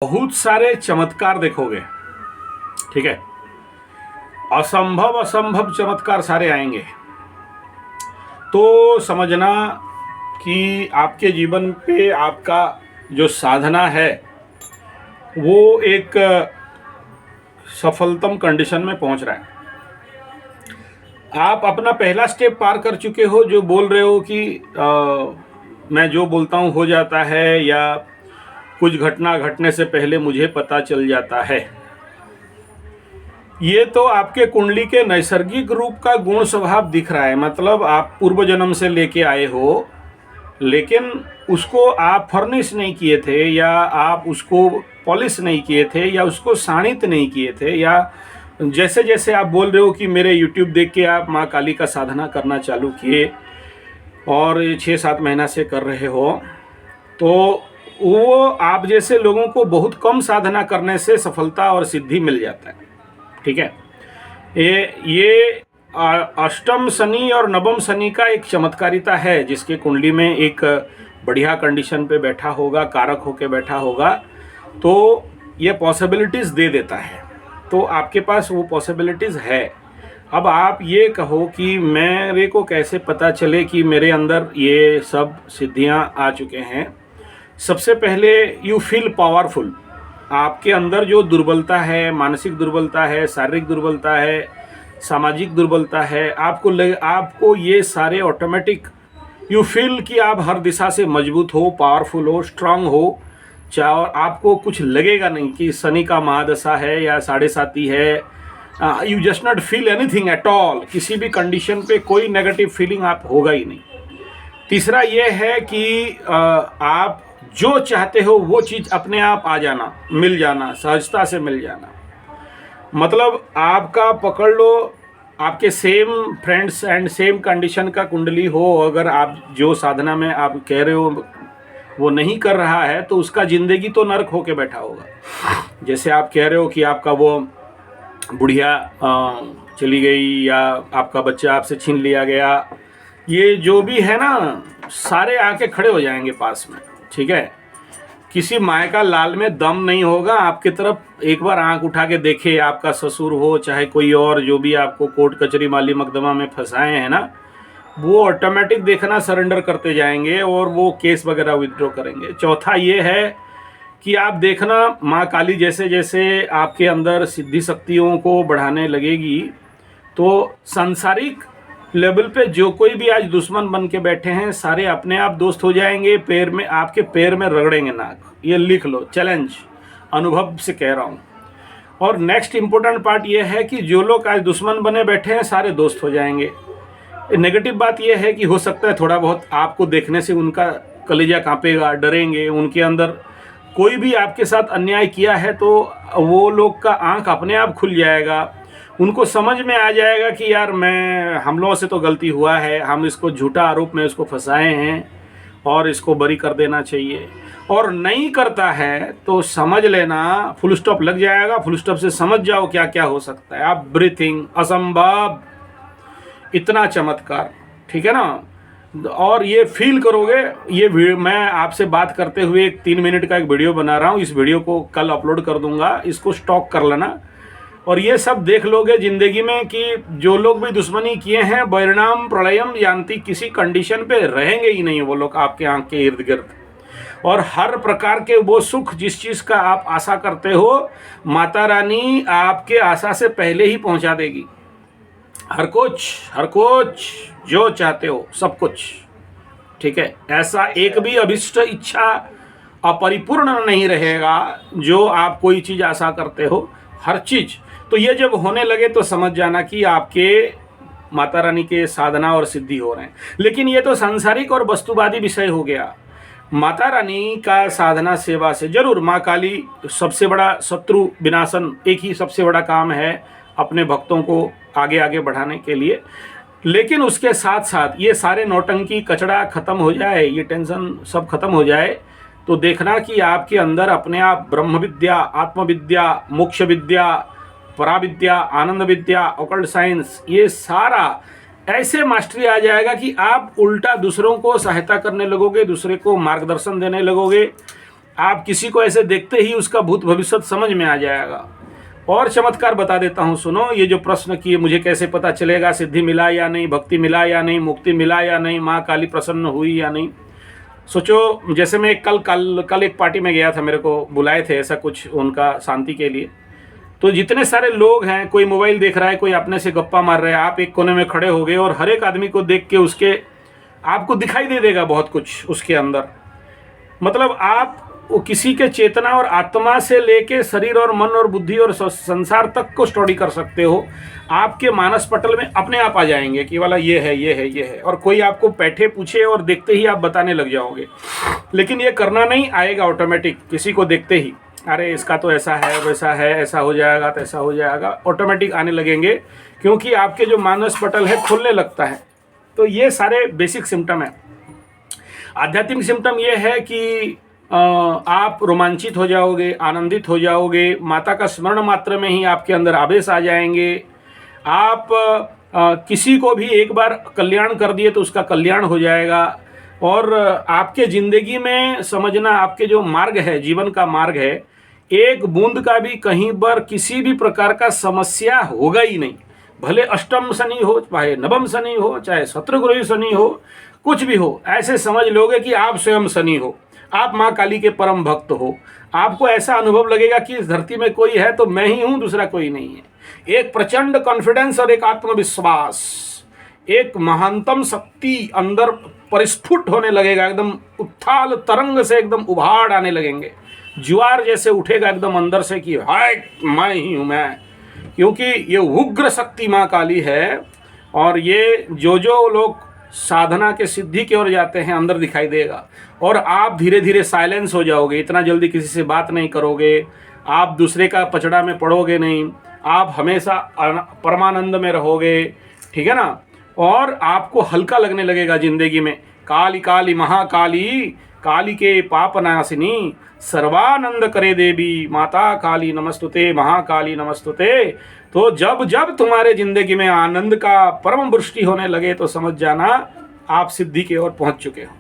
बहुत सारे चमत्कार देखोगे। ठीक है, असंभव असंभव चमत्कार सारे आएंगे। तो समझना कि आपके जीवन पे आपका जो साधना है वो एक सफलतम कंडीशन में पहुंच रहा है। आप अपना पहला स्टेप पार कर चुके हो, जो बोल रहे हो कि मैं जो बोलता हूँ हो जाता है, या कुछ घटना घटने से पहले मुझे पता चल जाता है। ये तो आपके कुंडली के नैसर्गिक रूप का गुण स्वभाव दिख रहा है। मतलब आप पूर्व जन्म से लेके आए हो, लेकिन उसको आप फर्निश नहीं किए थे, या आप उसको पॉलिश नहीं किए थे, या उसको शाणित नहीं किए थे, या जैसे जैसे आप बोल रहे हो कि मेरे YouTube देख के आप माँ काली का साधना करना चालू किए और 6-7 महीना से कर रहे हो, तो वो आप जैसे लोगों को बहुत कम साधना करने से सफलता और सिद्धि मिल जाता है। ठीक है, ये अष्टम शनि और नवम शनि का एक चमत्कारिता है, जिसके कुंडली में एक बढ़िया कंडीशन पे बैठा होगा, कारक होके बैठा होगा, तो ये पॉसिबिलिटीज़ दे देता है। तो आपके पास वो पॉसिबिलिटीज़ है। अब आप ये कहो कि मेरे को कैसे पता चले कि मेरे अंदर ये सब सिद्धियां आ चुके हैं। सबसे पहले यू फील पावरफुल। आपके अंदर जो दुर्बलता है, मानसिक दुर्बलता है, शारीरिक दुर्बलता है, सामाजिक दुर्बलता है, आपको ये सारे ऑटोमेटिक यू फील कि आप हर दिशा से मजबूत हो, पावरफुल हो, स्ट्रांग हो। चाहे और आपको कुछ लगेगा नहीं कि शनि का महादशा है या 7.5 है। You just not feel anything at all. किसी भी कंडीशन पे कोई नेगेटिव फीलिंग आप होगा ही नहीं। तीसरा ये है कि आप जो चाहते हो वो चीज़ अपने आप आ जाना, मिल जाना, सहजता से मिल जाना। मतलब आपका पकड़ लो, आपके same friends and same condition का कुंडली हो, अगर आप जो साधना में आप कह रहे हो वो नहीं कर रहा है, तो उसका ज़िंदगी तो नरक होके बैठा होगा। जैसे आप कह रहे हो कि आपका वो बुढ़िया चली गई, या आपका बच्चा आपसे छीन लिया गया, ये जो भी है ना, सारे आके खड़े हो जाएंगे पास में। ठीक है, किसी माय का लाल में दम नहीं होगा। आपकी तरफ एक बार आंख उठा के देखे, आपका ससुर हो चाहे कोई और, जो भी आपको कोर्ट कचहरी माली मकदमा में फंसाए हैं ना, वो ऑटोमेटिक देखना सरेंडर करते जाएंगे और वो केस वगैरह विथड्रॉ करेंगे। चौथा ये है कि आप देखना, माँ काली जैसे जैसे आपके अंदर सिद्धि शक्तियों को बढ़ाने लगेगी, तो सांसारिक लेवल पे जो कोई भी आज दुश्मन बन के बैठे हैं, सारे अपने आप दोस्त हो जाएंगे। पैर में, आपके पैर में रगड़ेंगे नाक। ये लिख लो, चैलेंज, अनुभव से कह रहा हूँ। और नेक्स्ट इम्पोर्टेंट पार्ट ये है कि जो लोग आज दुश्मन बने बैठे हैं, सारे दोस्त हो जाएंगे। नेगेटिव बात यह है कि हो सकता है थोड़ा बहुत आपको देखने से उनका कलेजा कांपेगा, डरेंगे। उनके अंदर कोई भी आपके साथ अन्याय किया है तो वो लोग का आंख अपने आप खुल जाएगा। उनको समझ में आ जाएगा कि यार हम लोगों से तो गलती हुआ है, हम इसको झूठा आरोप में इसको फंसाए हैं और इसको बरी कर देना चाहिए। और नहीं करता है तो समझ लेना, फुल स्टॉप लग जाएगा। फुल स्टॉप से समझ जाओ क्या क्या हो सकता है। आप ब्रीथिंग असंभव, इतना चमत्कार। ठीक है ना। और ये फील करोगे। ये मैं आपसे बात करते हुए एक 3 मिनट का एक वीडियो बना रहा हूँ। इस वीडियो को कल अपलोड कर दूंगा, इसको स्टॉक कर लेना और ये सब देख लोगे ज़िंदगी में कि जो लोग भी दुश्मनी किए हैं, परिणाम प्रलयम यान्ति, किसी कंडीशन पे रहेंगे ही नहीं वो लोग आपके आंख के इर्द गिर्द। और हर प्रकार के वो सुख जिस चीज़ का आप आशा करते हो, माता रानी आपके आशा से पहले ही पहुंचा देगी। हर कुछ जो चाहते हो, सब कुछ। ठीक है, ऐसा एक भी अभिष्ट इच्छा अपरिपूर्ण नहीं रहेगा। जो आप कोई चीज़ आशा करते हो, हर चीज़। तो ये जब होने लगे तो समझ जाना कि आपके माता रानी के साधना और सिद्धि हो रहे हैं। लेकिन ये तो सांसारिक और वस्तुवादी विषय हो गया। माता रानी का साधना सेवा से जरूर, माँ काली सबसे बड़ा शत्रु विनाशन एक ही सबसे बड़ा काम है अपने भक्तों को आगे आगे बढ़ाने के लिए। लेकिन उसके साथ साथ ये सारे नौटंकी कचड़ा खत्म हो जाए, ये टेंशन सब खत्म हो जाए, तो देखना कि आपके अंदर अपने आप ब्रह्म विद्या, आत्मविद्या, मोक्ष विद्या, पराविद्या, आनंद विद्या, ऑकल्ट साइंस, ये सारा ऐसे मास्टरी आ जाएगा कि आप उल्टा दूसरों को सहायता करने लगोगे, दूसरे को मार्गदर्शन देने लगोगे। आप किसी को ऐसे देखते ही उसका भूत भविष्य समझ में आ जाएगा। और चमत्कार बता देता हूँ, सुनो। ये जो प्रश्न किए मुझे कैसे पता चलेगा सिद्धि मिला या नहीं, भक्ति मिला या नहीं, मुक्ति मिला या नहीं, माँ काली प्रसन्न हुई या नहीं। सोचो, जैसे मैं कल एक पार्टी में गया था, मेरे को बुलाए थे ऐसा कुछ उनका शांति के लिए। तो जितने सारे लोग हैं, कोई मोबाइल देख रहा है, कोई अपने से गप्पा मार रहा है, आप एक कोने में खड़े हो गए और हर एक आदमी को देख के उसके आपको दिखाई दे देगा बहुत कुछ उसके अंदर। मतलब आप वो किसी के चेतना और आत्मा से लेके शरीर और मन और बुद्धि और संसार तक को स्टडी कर सकते हो। आपके मानस पटल में अपने आप आ जाएंगे कि वाला ये है, ये है, ये है। और कोई आपको बैठे पूछे और देखते ही आप बताने लग जाओगे। लेकिन ये करना नहीं, आएगा ऑटोमेटिक। किसी को देखते ही, अरे इसका तो ऐसा है, वैसा है, ऐसा हो जाएगा, तो ऐसा हो जाएगा, ऑटोमेटिक आने लगेंगे। क्योंकि आपके जो मानस पटल है खुलने लगता है। तो ये सारे बेसिक सिम्टम है। आध्यात्मिक सिम्टम ये है कि आप रोमांचित हो जाओगे, आनंदित हो जाओगे, माता का स्मरण मात्र में ही आपके अंदर आवेश आ जाएंगे। आप किसी को भी एक बार कल्याण कर दिए तो उसका कल्याण हो जाएगा। और आपके ज़िंदगी में समझना, आपके जो मार्ग है, जीवन का मार्ग है, एक बूंद का भी कहीं पर किसी भी प्रकार का समस्या होगा ही नहीं। भले अष्टम शनि हो, चाहे नवम शनि हो, चाहे शत्रुग्रही शनि हो, कुछ भी हो, ऐसे समझ लोगे कि आप स्वयं शनि हो, आप माँ काली के परम भक्त हो। आपको ऐसा अनुभव लगेगा कि इस धरती में कोई है तो मैं ही हूँ, दूसरा कोई नहीं है। एक प्रचंड कॉन्फिडेंस और एक आत्मविश्वास, एक महानतम शक्ति अंदर परिस्फुट होने लगेगा। एकदम उथाल तरंग से एकदम उभाड़ आने लगेंगे, ज्वार जैसे उठेगा एकदम अंदर से कि हाय मैं ही हूँ मैं। क्योंकि ये उग्र शक्ति माँ काली है। और ये जो लोग साधना के सिद्धि की ओर जाते हैं, अंदर दिखाई देगा। और आप धीरे धीरे साइलेंस हो जाओगे, इतना जल्दी किसी से बात नहीं करोगे, आप दूसरे का पचड़ा में पड़ोगे नहीं, आप हमेशा परमानंद में रहोगे, ठीक है ना। और आपको हल्का लगने लगेगा ज़िंदगी में। काली काली महाकाली, काली के पापनाशिनी, सर्वानंद करे देवी, माता काली नमस्तुते, महाकाली नमस्तुते। तो जब जब तुम्हारे ज़िंदगी में आनंद का परम वृष्टि होने लगे तो समझ जाना आप सिद्धि की ओर पहुंच चुके हो।